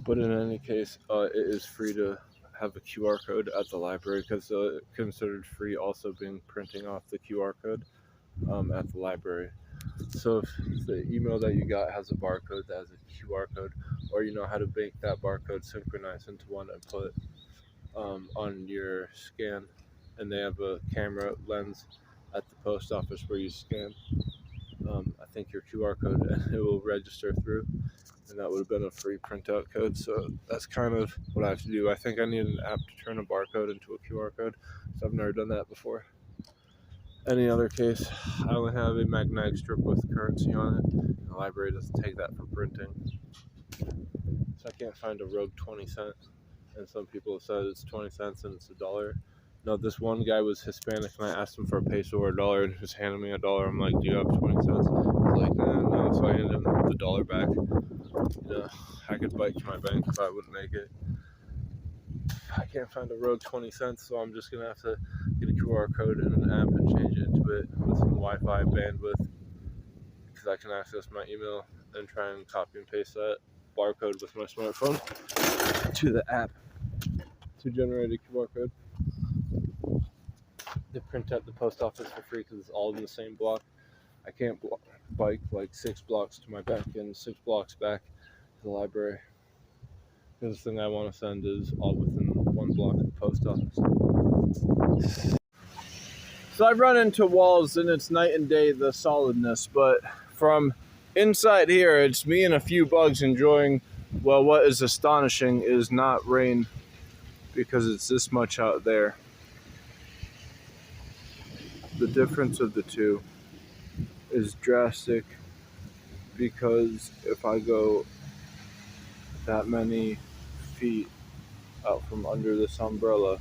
But in any case, it is free to have a QR code at the library because considered free also being printing off the QR code at the library. So if the email that you got has a barcode that has a QR code, or you know how to make that barcode synchronize into one and put on your scan, and they have a camera lens at the post office where you scan, I think your QR code, and it will register through, and that would have been a free printout code. So that's kind of what I have to do. I think I need an app to turn a barcode into a QR code, so I've never done that before. Any other case, I only have a magnetic strip with currency on it, and the library doesn't take that for printing. So I can't find a rogue 20 cent, and some people have said it's 20 cents and it's $1. No, this one guy was Hispanic, and I asked him for a peso or $1, and he just handed me $1. I'm like, do you have 20 cents? He's like, no, so I handed him the $1 back. You know, I could bike to my bank if I wouldn't make it. I can't find a rogue 20 cents, so I'm just going to have to get a QR code in an app and change it into it with some Wi-Fi bandwidth, because I can access my email and try and copy and paste that barcode with my smartphone to the app to generate a QR code. They print at the post office for free because it's all in the same block. I can't bike like 6 blocks to my bank and 6 blocks back to the library. Because the thing I want to send is all within 1 block of the post office. So I've run into walls and it's night and day the solidness, but from inside here it's me and a few bugs enjoying, well, what is astonishing is not rain, because it's this much out there. The difference of the two is drastic, because if I go that many feet out from under this umbrella,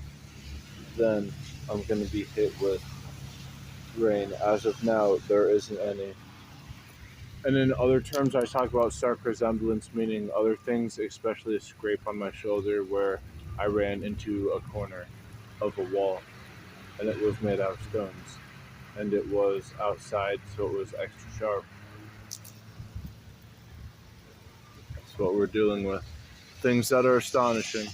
then I'm going to be hit with rain. As of now, there isn't any. And in other terms, I talk about stark resemblance, meaning other things, especially a scrape on my shoulder where I ran into a corner of a wall, and it was made out of stones, and it was outside, so it was extra sharp. That's what we're dealing with. Things that are astonishing.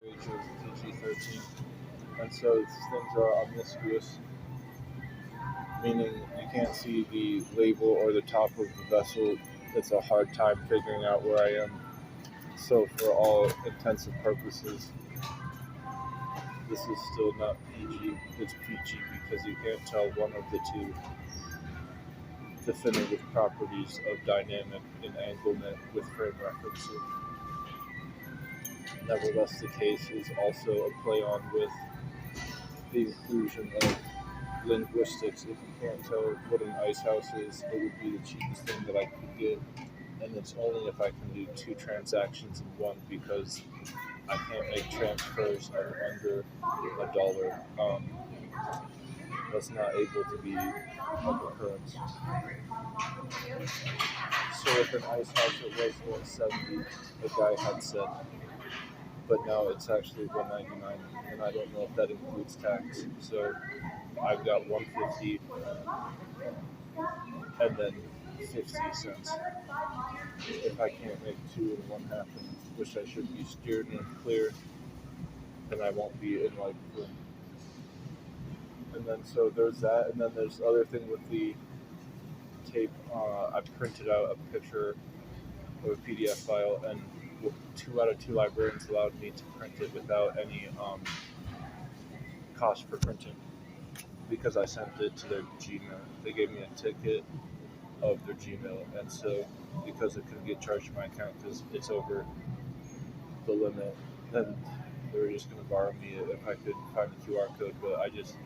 Age of PG-13, and so things are promiscuous, meaning you can't see the label or the top of the vessel. It's a hard time figuring out where I am. So for all intents and purposes, this is still not PG. It's PG because you can't tell one of the two definitive properties of dynamic entanglement with frame referencing. Nevertheless, the case is also a play on with the inclusion of linguistics. If you can't tell what an ice house is, it would be the cheapest thing that I could get, and it's only if I can do 2 transactions in one, because I can't make transfers of under $1. That's not able to be of occurrence. So if an ice house, it was 170, the guy had said, but now it's actually $199, and I don't know if that includes tax. So I've got $150 and then 50 cents. If I can't make 2 and 1 happen, which I should be steered and clear, then I won't be in like room. And then so there's that, and then there's the other thing with the tape. I printed out a picture of a PDF file, and 2 out of 2 librarians allowed me to print it without any cost for printing, because I sent it to their Gmail. They gave me a ticket of their Gmail, and so because it couldn't get charged to my account because it's over the limit, then they were just going to borrow me if I could find a QR code, but I just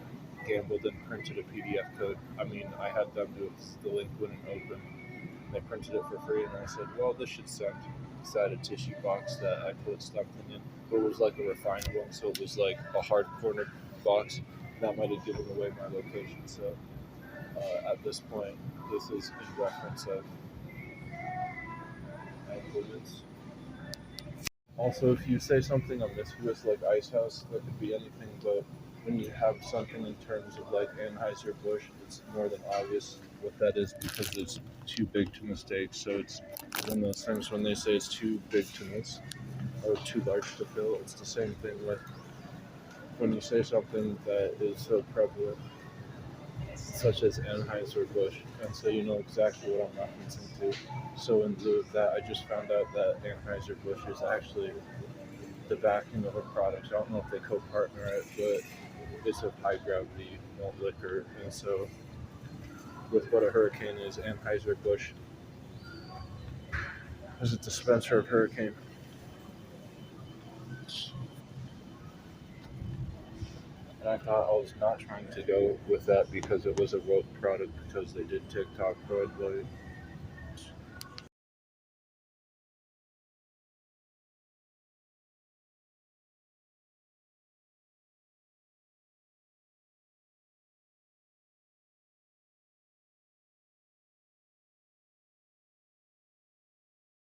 gambled and printed a PDF code. I mean, I had them do it, the link wouldn't open. They printed it for free, and I said, well, this should send. So I had a tissue box that I put something in, but it was like a refined one, so it was like a hard cornered box. That might have given away my location, so at this point, this is in reference of anglements. Also, if you say something ambiguous like Ice House, that could be anything, but when you have something in terms of like Anheuser-Busch, it's more than obvious what that is because it's too big to mistake. So it's one of those things when they say it's too big to miss or too large to fill, it's the same thing with when you say something that is so prevalent, such as Anheuser-Busch, and so you know exactly what I'm referencing to. So in lieu of that, I just found out that Anheuser-Busch is actually the backing of a product. I don't know if they co-partner it, but it's a high gravity malt liquor, and so with what a hurricane is, Anheuser-Busch is a dispenser of hurricane. And I thought I was not trying to go with that because it was a rogue product because they did TikTok Pro Boy.